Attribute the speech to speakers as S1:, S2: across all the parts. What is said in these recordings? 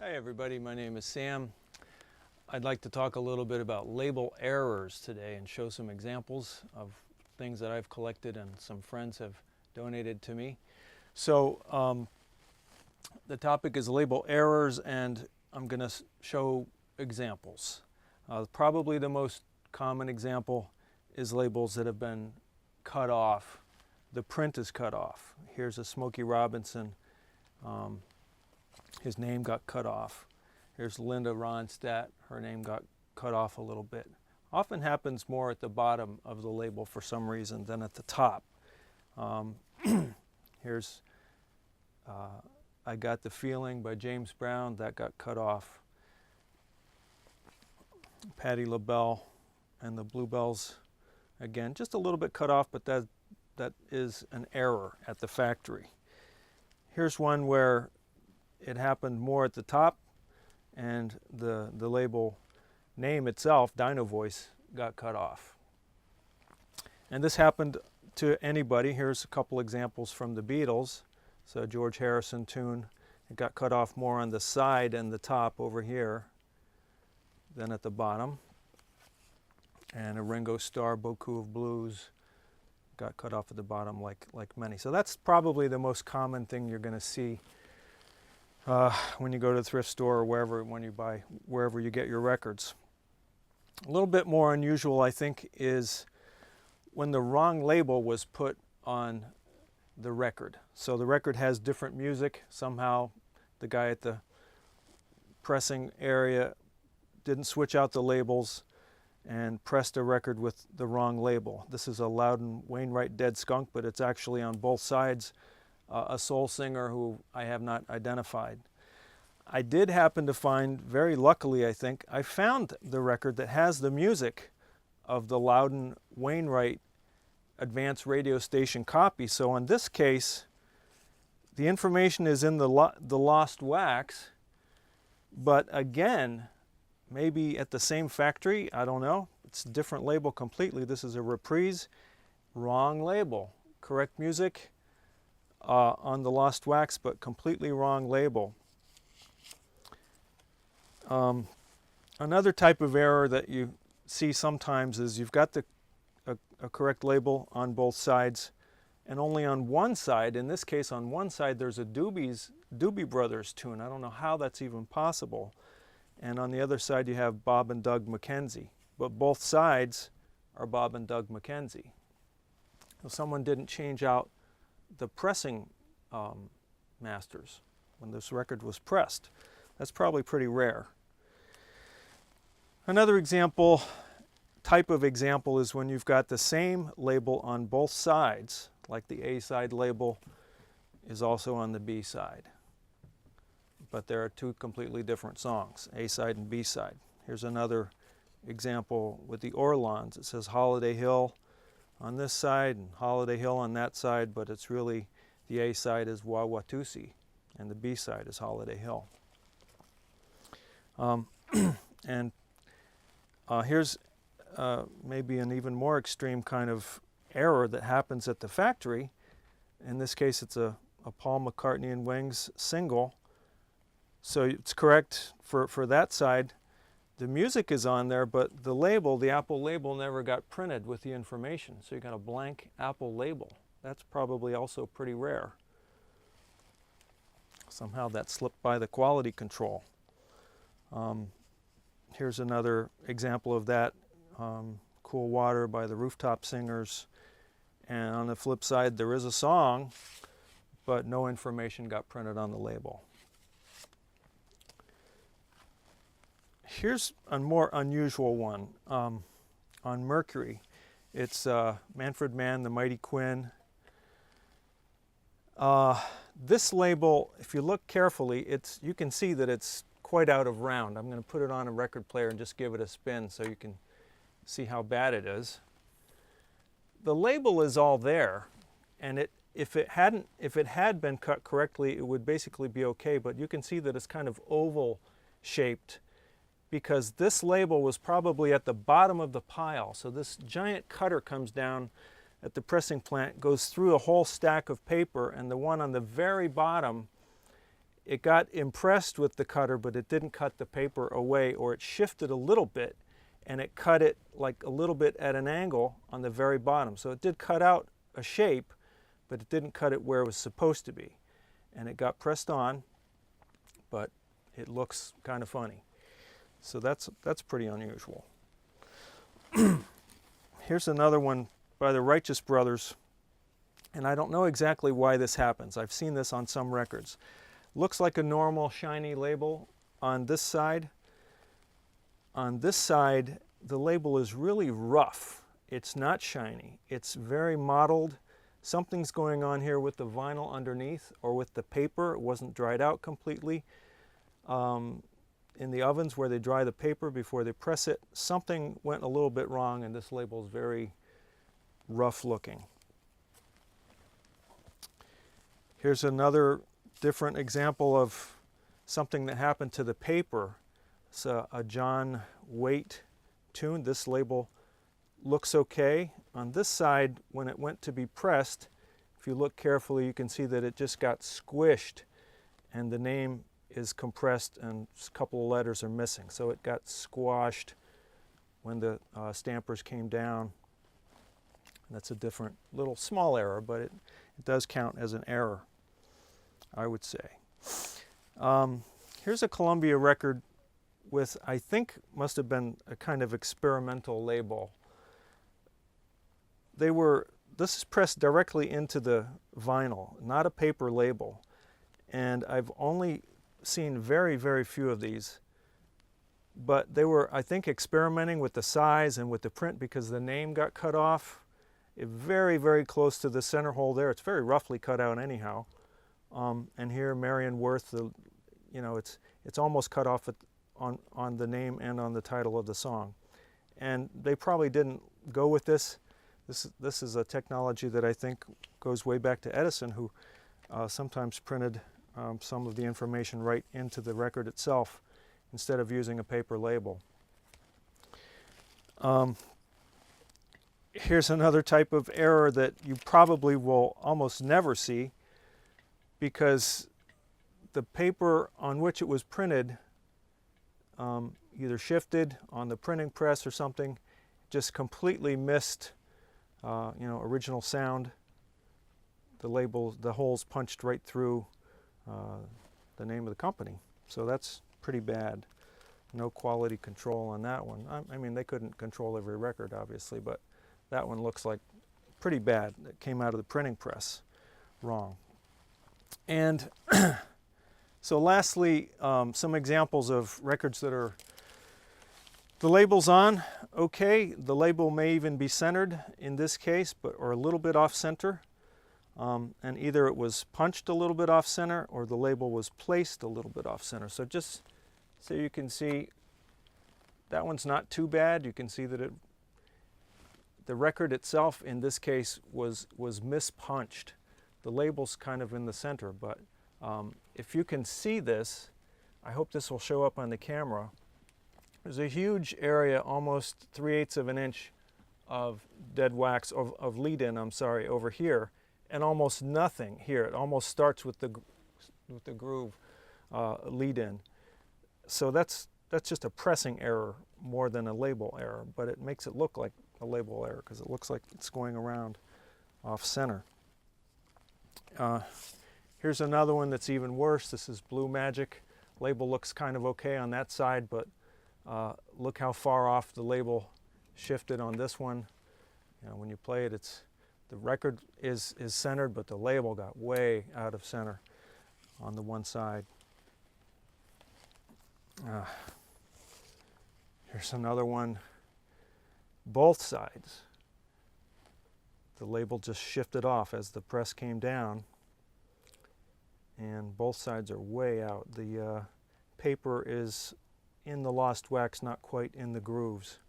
S1: Hi everybody, my name is Sam. I'd like to talk a little bit about label errors today and show some examples of things that I've collected and some friends have donated to me. So the topic is label errors, and I'm going to show examples. Probably the most common example is labels that have been cut off. The print is cut off. Here's a Smokey Robinson. His name got cut off. Here's Linda Ronstadt. Her name got cut off a little bit. Often happens more at the bottom of the label for some reason than at the top. Here's I Got the Feeling by James Brown. That got cut off. Patti LaBelle and the Bluebells. Again, just a little bit cut off, but that is an error at the factory. Here's one where it happened more at the top, and the label name itself, Dino Voice, got cut off. And this happened to anybody. Here's a couple examples from the Beatles. So George Harrison tune, it got cut off more on the side and the top over here than at the bottom. And a Ringo Starr, Beaucoup of Blues, got cut off at the bottom like many. So that's probably the most common thing you're going to see when you go to the thrift store or wherever you get your records. A little bit more unusual, I think, is when the wrong label was put on the record. So the record has different music. Somehow the guy at the pressing area didn't switch out the labels and pressed a record with the wrong label. This is a Loudon Wainwright Dead Skunk, but it's actually on both sides a soul singer who I have not identified. I did happen to find, very luckily I think, I found the record that has the music of the Loudon Wainwright advanced radio station copy. So in this case, the information is in the Lost Wax, but again, maybe at the same factory, I don't know. It's a different label completely. This is a Reprise, wrong label. Correct music on the Lost Wax, but completely wrong label. Another type of error that you see sometimes is you've got a correct label on both sides, and only on one side, in this case on one side, there's a Doobie Brothers tune. I don't know how that's even possible. And on the other side you have Bob and Doug McKenzie. But both sides are Bob and Doug McKenzie. So someone didn't change out the pressing masters when this record was pressed. That's probably pretty rare. Another type of example is when you've got the same label on both sides, like the A side label is also on the B side. But there are two completely different songs, A side and B side. Here's another example with the Orlons. It says Holiday Hill on this side and Holiday Hill on that side, but it's really the A side is Wauwatosi and the B side is Holiday Hill. Here's maybe an even more extreme kind of error that happens at the factory. In this case, it's a Paul McCartney and Wings single. So it's correct for that side. The music is on there, but the label, the Apple label, never got printed with the information. So you got a blank Apple label. That's probably also pretty rare. Somehow that slipped by the quality control. Here's another example of that. Cool Water by the Rooftop Singers. And on the flip side, there is a song, but no information got printed on the label. Here's a more unusual one on Mercury. It's Manfred Mann, the Mighty Quinn. This label, if you look carefully, you can see that it's quite out of round. I'm going to put it on a record player and just give it a spin so you can see how bad it is. The label is all there, and if it had been cut correctly, it would basically be okay, but you can see that it's kind of oval shaped because this label was probably at the bottom of the pile. So this giant cutter comes down at the pressing plant, goes through a whole stack of paper, and the one on the very bottom it got impressed with the cutter, but it didn't cut the paper away, or it shifted a little bit and it cut it like a little bit at an angle on the very bottom. So it did cut out a shape, but it didn't cut it where it was supposed to be. And it got pressed on, but it looks kind of funny. So that's pretty unusual. Here's another one by the Righteous Brothers, and I don't know exactly why this happens. I've seen this on some records. Looks like a normal shiny label on this side. On this side, the label is really rough. It's not shiny. It's very mottled. Something's going on here with the vinyl underneath or with the paper. It wasn't dried out completely. In the ovens where they dry the paper before they press it, something went a little bit wrong, and this label is very rough looking. Here's another different example of something that happened to the paper. It's a John Waite tune. This label looks okay. On this side, when it went to be pressed, if you look carefully, you can see that it just got squished and the name is compressed and a couple of letters are missing. So it got squashed when the stampers came down. That's a different little small error, but it does count as an error, I would say. Here's a Columbia record with, I think, must have been a kind of experimental label. This is pressed directly into the vinyl, not a paper label. And I've only seen very, very few of these. But they were, I think, experimenting with the size and with the print because the name got cut off. Very, very close to the center hole there. It's very roughly cut out anyhow. And here, Marion Worth, it's almost cut off on the name and on the title of the song. And they probably didn't go with this. This is a technology that I think goes way back to Edison, who sometimes printed some of the information right into the record itself instead of using a paper label. Here's another type of error that you probably will almost never see, because the paper on which it was printed either shifted on the printing press or something, just completely missed original sound. The label, the holes punched right through the name of the company. So that's pretty bad. No quality control on that one. I mean, they couldn't control every record, obviously, but that one looks like pretty bad. It came out of the printing press wrong. And so lastly, some examples of records that are the label's on, okay. The label may even be centered in this case, or a little bit off center. And either it was punched a little bit off center or the label was placed a little bit off center. So just so you can see, that one's not too bad. You can see that the record itself in this case was mispunched. The label's kind of in the center, but if you can see this, I hope this will show up on the camera. There's a huge area, almost 3/8 of an inch of dead wax, of lead-in, over here, and almost nothing here. It almost starts with the groove lead-in. So that's just a pressing error more than a label error, but it makes it look like a label error because it looks like it's going around off center. Here's another one that's even worse. This is Blue Magic. Label looks kind of okay on that side, but look how far off the label shifted on this one. When you play it, the record is centered, but the label got way out of center on the one side. Here's another one. Both sides. The label just shifted off as the press came down, and both sides are way out. The paper is in the lost wax, not quite in the grooves,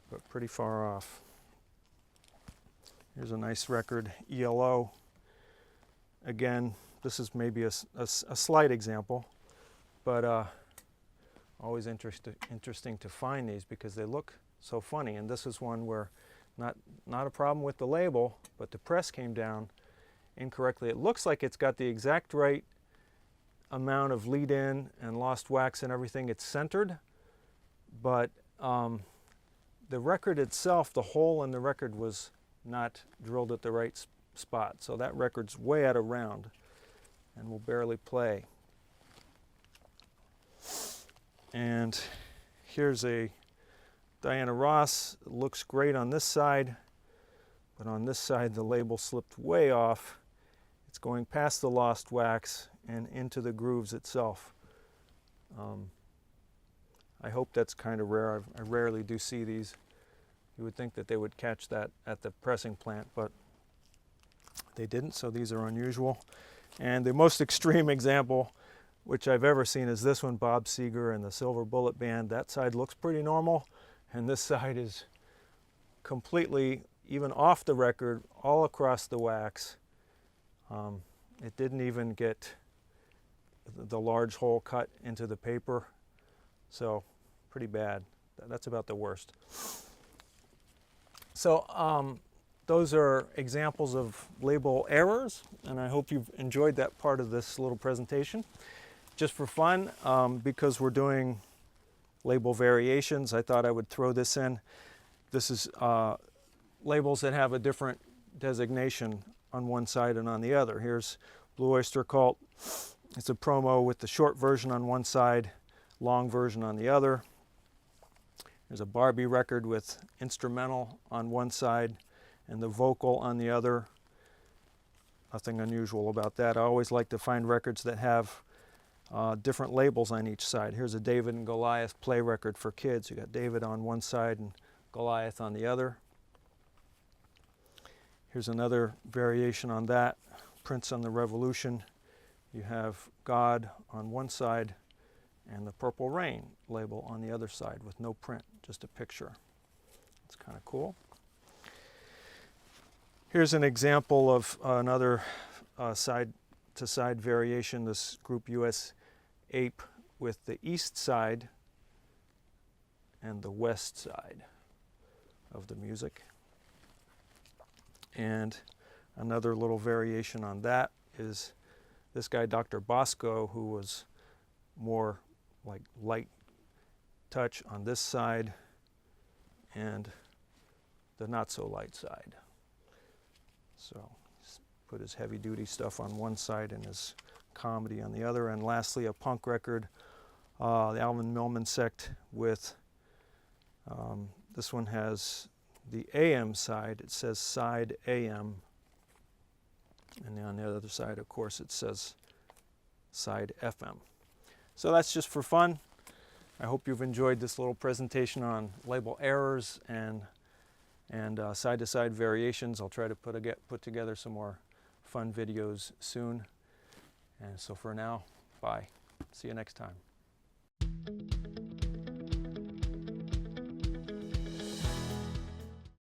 S1: but pretty far off. Here's a nice record, ELO. Again, this is maybe a slight example, but always interesting to find these because they look so funny. And this is one where not a problem with the label, but the press came down incorrectly. It looks like it's got the exact right amount of lead in and lost wax and everything, it's centered, but the record itself, the hole in the record was not drilled at the right spot. So that record's way out of round and will barely play. And here's a Diana Ross. It looks great on this side, but on this side the label slipped way off. It's going past the lost wax and into the grooves itself. I hope that's kind of rare. I rarely do see these. You would think that they would catch that at the pressing plant, but they didn't, so these are unusual. And the most extreme example, which I've ever seen, is this one, Bob Seger and the Silver Bullet Band. That side looks pretty normal, and this side is completely, even off the record, all across the wax. It didn't even get the large hole cut into the paper, so pretty bad. That's about the worst. So those are examples of label errors, and I hope you've enjoyed that part of this little presentation. Just for fun, because we're doing label variations, I thought I would throw this in. This is labels that have a different designation on one side and on the other. Here's Blue Oyster Cult. It's a promo with the short version on one side, long version on the other. There's a Barbie record with instrumental on one side and the vocal on the other. Nothing unusual about that. I always like to find records that have different labels on each side. Here's a David and Goliath play record for kids. You got David on one side and Goliath on the other. Here's another variation on that, Prince on the Revolution. You have God on one side and the Purple Rain label on the other side with no print, just a picture. It's kind of cool. Here's an example of another side-to-side variation, this Group US Ape with the east side and the west side of the music. And another little variation on that is this guy, Dr. Bosco, who was more like light touch on this side and the not so light side. So he's put his heavy duty stuff on one side and his comedy on the other. And lastly, a punk record, the Alvin Millman Sect with, this one has the AM side, it says side AM. And on the other side, of course, it says side FM. So that's just for fun. I hope you've enjoyed this little presentation on label errors and side-to-side variations. I'll try to put together some more fun videos soon. And so for now, bye. See you next time.